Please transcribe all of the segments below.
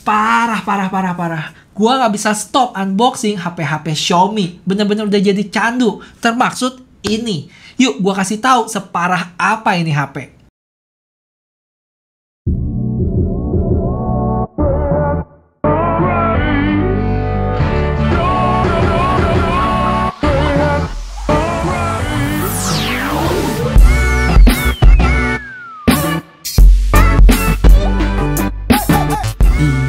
Parah, parah, parah, parah. Gua nggak bisa stop unboxing HP-HP Xiaomi. Bener-bener udah jadi candu. Termaksud ini. Yuk, gua kasih tahu separah apa ini HP.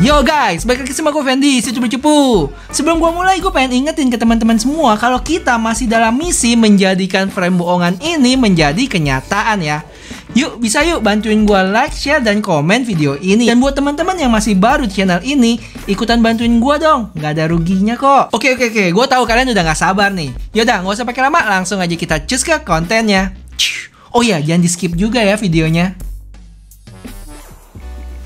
Yo guys, balik lagi sama gue Fendi, si cupu-cupu. Sebelum gue mulai, gue pengen ingetin ke teman-teman semua kalau kita masih dalam misi menjadikan frame bohongan ini menjadi kenyataan ya. Yuk, bisa yuk bantuin gue like, share, dan komen video ini. Dan buat teman-teman yang masih baru di channel ini, ikutan bantuin gue dong, gak ada ruginya kok. Oke, gue tahu kalian udah gak sabar nih. Yaudah, gak usah pakai lama, langsung aja kita cus ke kontennya. Oh ya, jangan di skip juga ya videonya.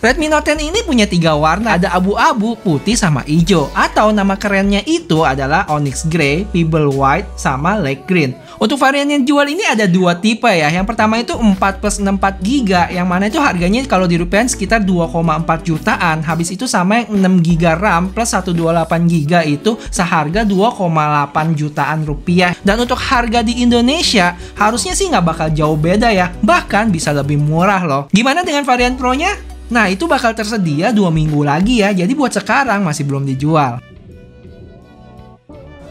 Redmi Note 10 ini punya 3 warna, ada abu-abu, putih, sama hijau. Atau nama kerennya itu adalah Onyx Grey, Pebble White, sama Lake Green. Untuk varian yang jual ini ada 2 tipe ya. Yang pertama itu 4+64GB, yang mana itu harganya kalau dirupiahin sekitar 2,4 jutaan. Habis itu sama yang 6GB RAM plus 128GB itu seharga 2,8 jutaan rupiah. Dan untuk harga di Indonesia harusnya sih nggak bakal jauh beda ya. Bahkan bisa lebih murah loh. Gimana dengan varian Pro-nya? Nah, itu bakal tersedia 2 minggu lagi ya, jadi buat sekarang masih belum dijual.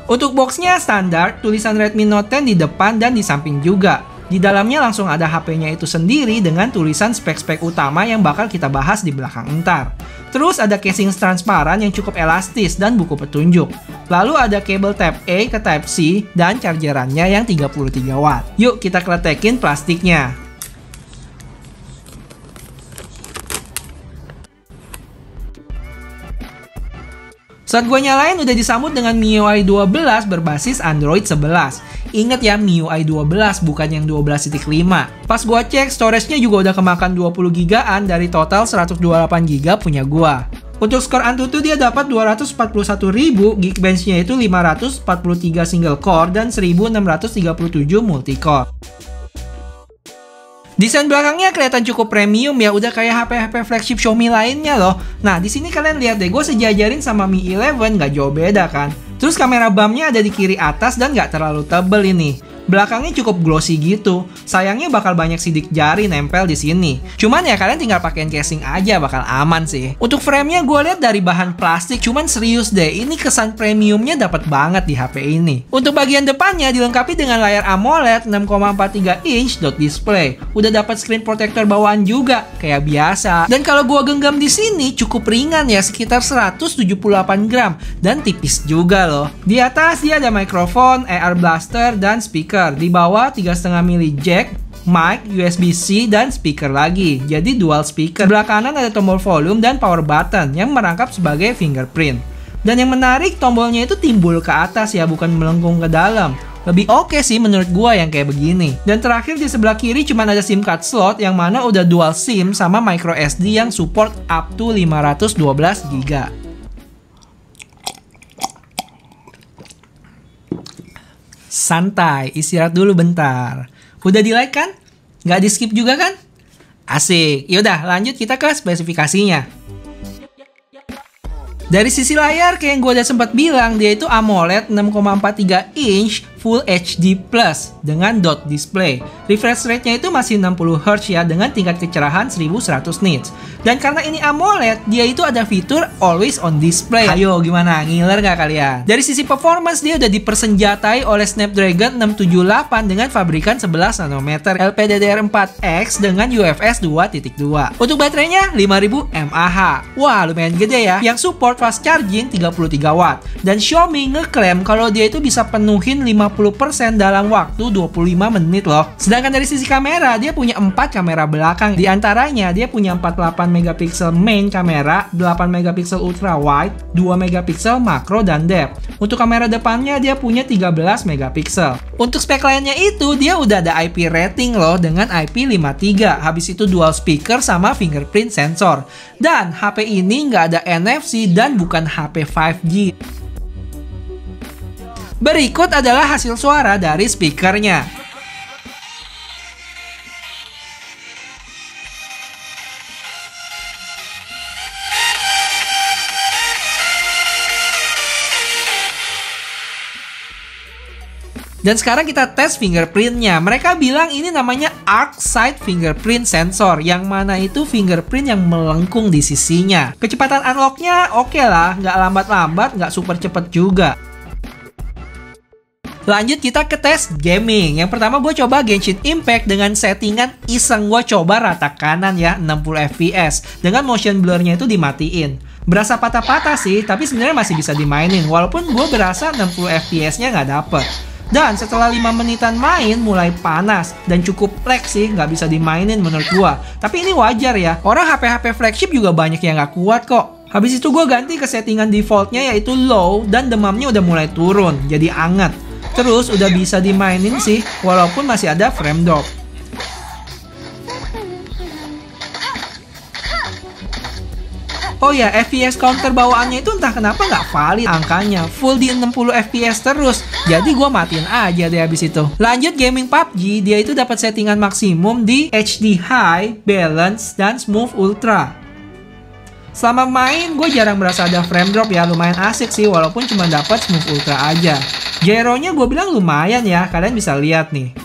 Untuk boxnya standar, tulisan Redmi Note 10 di depan dan di samping juga. Di dalamnya langsung ada HP-nya itu sendiri dengan tulisan spek-spek utama yang bakal kita bahas di belakang entar. Terus ada casing transparan yang cukup elastis dan buku petunjuk. Lalu ada kabel Type-A ke Type-C dan chargerannya yang 33 watt. Yuk kita kletekin plastiknya. Saat gue nyalain udah disambut dengan MIUI 12 berbasis Android 11. Ingat ya, MIUI 12 bukan yang 12.5. Pas gue cek, storage-nya juga udah kemakan 20GB dari total 128GB punya gue. Untuk skor Antutu dia dapat 241.000, Geekbench-nya itu 543 single core dan 1637 multi core. Desain belakangnya kelihatan cukup premium ya, udah kayak HP-HP flagship Xiaomi lainnya loh. Nah, di sini kalian lihat deh, gue sejajarin sama Mi 11 nggak jauh beda kan. Terus kamera bumpnya ada di kiri atas dan nggak terlalu tebel ini. Belakangnya cukup glossy gitu. Sayangnya bakal banyak sidik jari nempel di sini. Cuman ya kalian tinggal pakein casing aja, bakal aman sih. Untuk frame-nya gue lihat dari bahan plastik, cuman serius deh, ini kesan premiumnya dapat banget di HP ini. Untuk bagian depannya dilengkapi dengan layar AMOLED 6,43 inch dot display. Udah dapat screen protector bawaan juga, kayak biasa. Dan kalau gue genggam di sini cukup ringan ya, sekitar 178 gram dan tipis juga loh. Di atas dia ada mikrofon, AR blaster, dan speaker. Di bawah 3,5 mili jack, mic, USB-C, dan speaker lagi. Jadi dual speaker. Sebelah kanan ada tombol volume dan power button yang merangkap sebagai fingerprint. Dan yang menarik, tombolnya itu timbul ke atas ya, bukan melengkung ke dalam. Lebih oke sih menurut gua yang kayak begini. Dan terakhir di sebelah kiri cuma ada SIM card slot yang mana udah dual SIM sama micro SD yang support up to 512GB. Santai, istirahat dulu bentar. Udah di like kan? Nggak di skip juga kan? Asik. Yaudah lanjut kita ke spesifikasinya. Dari sisi layar, kayak yang gue udah sempat bilang, dia itu AMOLED 6,43 inch Full HD Plus dengan dot display. Refresh rate-nya itu masih 60Hz ya, dengan tingkat kecerahan 1100 nits. Dan karena ini AMOLED, dia itu ada fitur Always On Display. Ayo gimana, ngiler nggak kalian? Dari sisi performance, dia udah dipersenjatai oleh Snapdragon 678 dengan pabrikan 11 nanometer, LPDDR4X dengan UFS 2.2. Untuk baterainya 5000 mAh. Wah, lumayan gede ya. Yang support fast charging 33 watt. Dan Xiaomi ngeklaim kalau dia itu bisa penuhin 50% dalam waktu 25 menit loh. Sedangkan dari sisi kamera, dia punya 4 kamera belakang. Di antaranya dia punya 48 megapiksel main kamera, 8 megapiksel ultra wide, 2 megapiksel makro dan depth. Untuk kamera depannya dia punya 13 megapiksel. Untuk spek lainnya itu dia udah ada IP rating loh dengan IP53. Habis itu dual speaker sama fingerprint sensor. Dan HP ini nggak ada NFC dan bukan HP 5G. Berikut adalah hasil suara dari speakernya. Dan sekarang kita tes fingerprintnya. Mereka bilang ini namanya Arc Sight Fingerprint Sensor, yang mana itu fingerprint yang melengkung di sisinya. Kecepatan unlocknya oke lah, nggak lambat-lambat, nggak super cepet juga. Lanjut kita ke tes gaming. Yang pertama gue coba Genshin Impact dengan settingan iseng. Gue coba rata kanan ya, 60 fps. Dengan motion blurnya itu dimatiin. Berasa patah-patah sih, tapi sebenarnya masih bisa dimainin. Walaupun gue berasa 60 fps-nya nggak dapet. Dan setelah 5 menitan main, mulai panas. Dan cukup lag sih, nggak bisa dimainin menurut gue. Tapi ini wajar ya, orang HP-HP flagship juga banyak yang nggak kuat kok. Habis itu gue ganti ke settingan defaultnya yaitu low. Dan demamnya udah mulai turun, jadi anget. Terus udah bisa dimainin sih, walaupun masih ada frame drop. Oh ya, FPS counter bawaannya itu entah kenapa nggak valid angkanya. Full di 60 FPS terus. Jadi gue matiin aja deh habis itu. Lanjut gaming PUBG, dia itu dapat settingan maksimum di HD High, Balance, dan Smooth Ultra. Selama main, gue jarang berasa ada frame drop ya. Lumayan asik sih, walaupun cuma dapat Smooth Ultra aja. Gyro-nya gue bilang lumayan ya, kalian bisa lihat nih.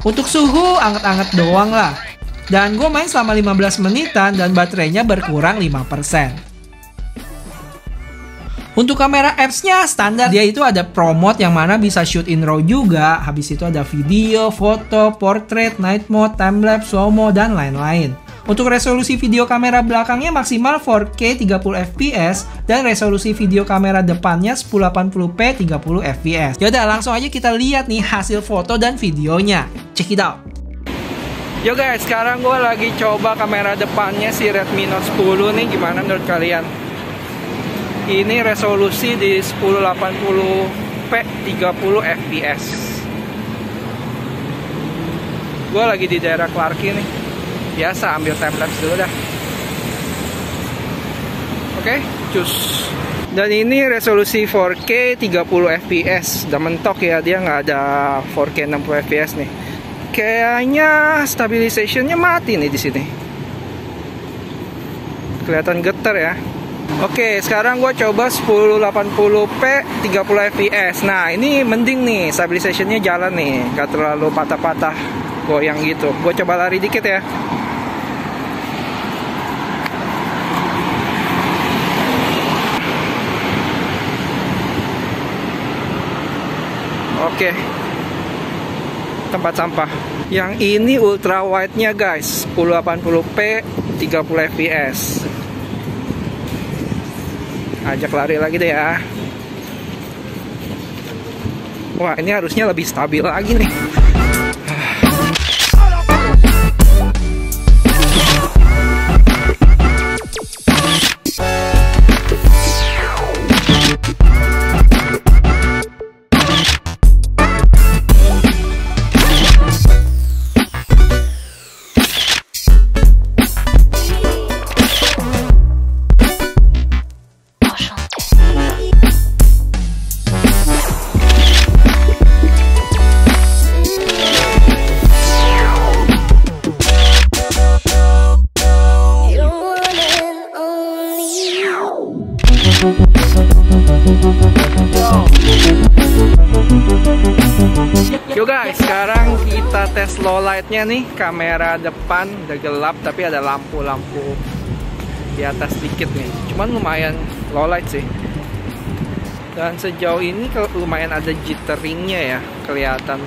Untuk suhu, anget-anget doang lah. Dan gue main selama 15 menitan dan baterainya berkurang 5%. Untuk kamera apps-nya standar, dia itu ada Pro Mode yang mana bisa shoot in RAW juga. Habis itu ada video, foto, portrait, night mode, timelapse, slow mo, dan lain-lain. Untuk resolusi video kamera belakangnya maksimal 4K 30 fps dan resolusi video kamera depannya 1080p 30 fps. Yaudah, langsung aja kita lihat nih hasil foto dan videonya. Check it out. Yo guys, sekarang gue lagi coba kamera depannya si Redmi Note 10 nih, gimana menurut kalian? Ini resolusi di 1080p 30 fps. Gue lagi di daerah Clarky nih. Biasa ambil timelapse dulu dah. Oke, cus. Dan ini resolusi 4K 30 fps. Udah mentok ya, dia nggak ada 4K 60 fps nih. Kayaknya stabilizationnya mati nih di sini. Kelihatan getar ya. Oke, sekarang gue coba 1080p 30 fps. Nah, ini mending nih, stabilizationnya jalan nih, gak terlalu patah-patah goyang gitu. Gue coba lari dikit ya. Oke, tempat sampah. Yang ini ultra wide nya guys, 1080p 30 fps. Ajak lari lagi deh ya. Wah, ini harusnya lebih stabil lagi nih. Yo guys, sekarang kita tes low light-nya nih. Kamera depan udah gelap tapi ada lampu-lampu di atas dikit nih. Cuman lumayan low light sih. Dan sejauh ini lumayan ada jitteringnya ya, kelihatan.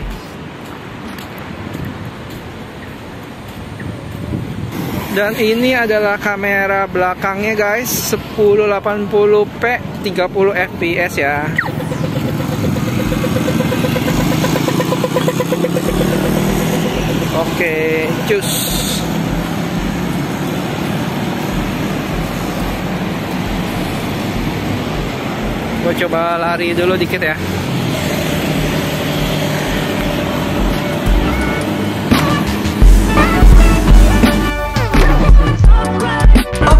Dan ini adalah kamera belakangnya guys, 1080p 30 fps ya. Oke, cus. Gue coba lari dulu dikit ya.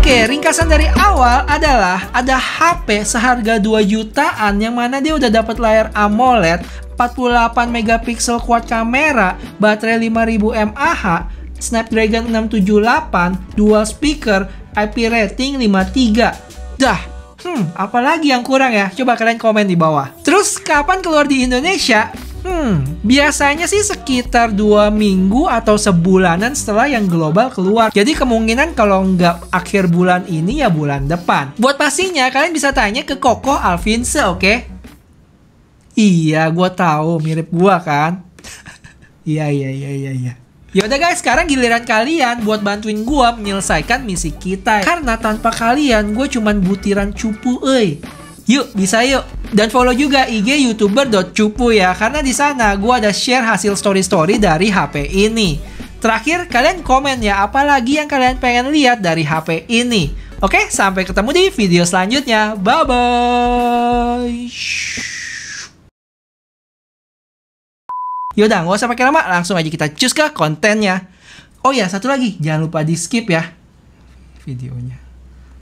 Oke, ringkasan dari awal adalah ada HP seharga 2 jutaan yang mana dia udah dapat layar AMOLED, 48 megapiksel quad kamera, baterai 5000 mAh, Snapdragon 678, dual speaker, IP rating 53. Dah, Apalagi yang kurang ya? Coba kalian komen di bawah. Terus kapan keluar di Indonesia? Biasanya sih sekitar 2 minggu atau sebulanan setelah yang global keluar. Jadi kemungkinan kalau nggak akhir bulan ini ya bulan depan. Buat pastinya kalian bisa tanya ke Koko Alvinse, oke? Iya, gue tahu mirip gue kan? Iya. Yaudah guys, sekarang giliran kalian buat bantuin gue menyelesaikan misi kita. Karena tanpa kalian, gue cuman butiran cupu, Yuk, bisa yuk. Dan follow juga IG youtuber.cupu ya. Karena di sana gue ada share hasil story-story dari HP ini. Terakhir, kalian komen ya, apalagi yang kalian pengen lihat dari HP ini. Oke, sampai ketemu di video selanjutnya. Bye-bye. Yaudah, nggak usah pakai lama, langsung aja kita cus ke kontennya. Oh ya, satu lagi, jangan lupa di skip ya videonya.